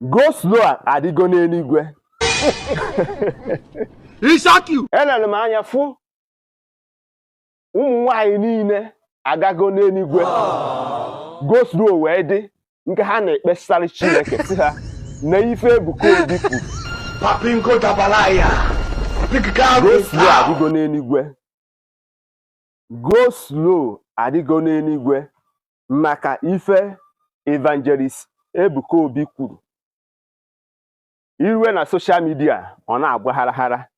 Go slow adigo n'eluigwe. He shock you. Elele m anya fụ umunwanyi niile agago n'eluigwe. Go slow wee dị nke ha na-ekpesara Chineke si ha na ife ebuka obi kwuru. Papinko tabalaya. Go slow adigo n'eluigwe. Go slow adigo n'eluigwe maka Ihe Evangelist ebuka obi kwuru. Iwe na social media ọ na-agba harahara.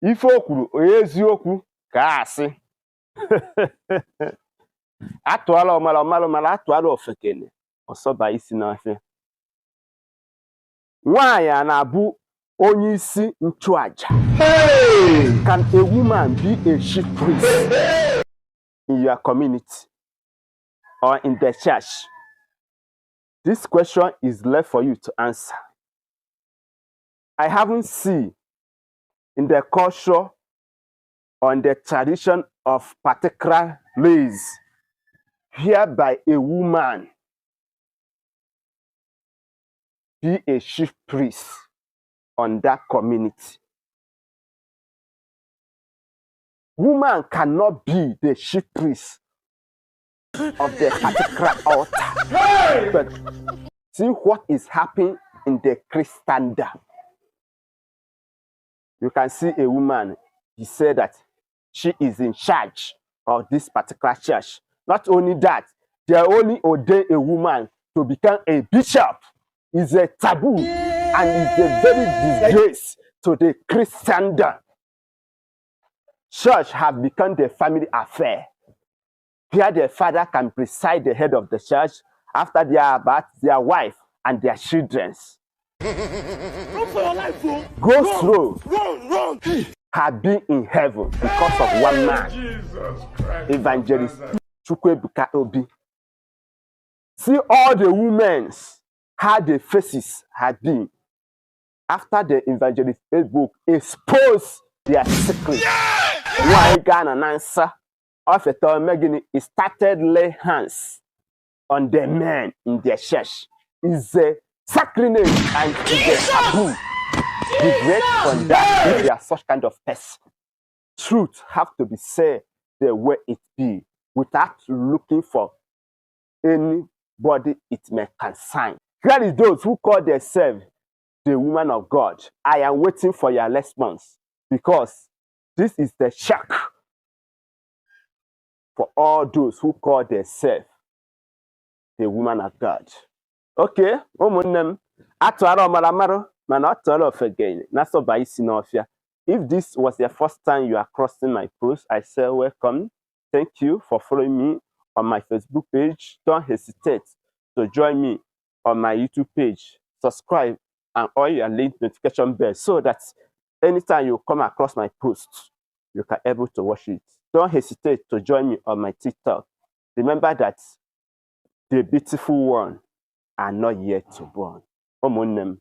Ife o kwuru onye eziokwu ka asị. Atụala ọmala atụala ofekele ọsọba isi n'afịa. Nwaanyị a na-abụ onye isi nchụaja. Can a woman be a chief priest in your community or in the church? This question is left for you to answer. I haven't seen in the culture or in the tradition of particular race whereby a woman be a chief priest on that community. Woman cannot be the chief priest of the particular altar. But see what is happening in the Christendom. You can see a woman, he said that she is in charge of this particular church. Not only that, they only ordain a woman to become a bishop. It's a taboo and it's a very disgrace to the Christendom. Church have become the family affair, where the father can preside the head of the church after they are about their wife and their children. Go slow have been in heaven because of one man, Evangelist Chukwu. See all the women, how their faces had been after the evangelist book exposed their secrets. Why got an answer of a time Megan he started lay hands on the men in their church. Is a sacrilege and is a taboo. Regret from that if they are such kind of person. Truth have to be said the way it be without looking for anybody it may concern. Here is those who call themselves the woman of God. I am waiting for your response because this is the shock for all those who call themselves the woman of God. Okay, ụmụnne atụara ọmaramara mana atụara ofegene na-asọba isi n'ọfịa. If this was your first time you are crossing my post, I say welcome. Thank you for following me on my Facebook page. Don't hesitate to join me on my YouTube page. Subscribe and on your link notification bell so that anytime you come across my posts, you can able to watch it. Don't hesitate to join me on my TikTok. Remember that the beautiful one are not yet to born. Omonem.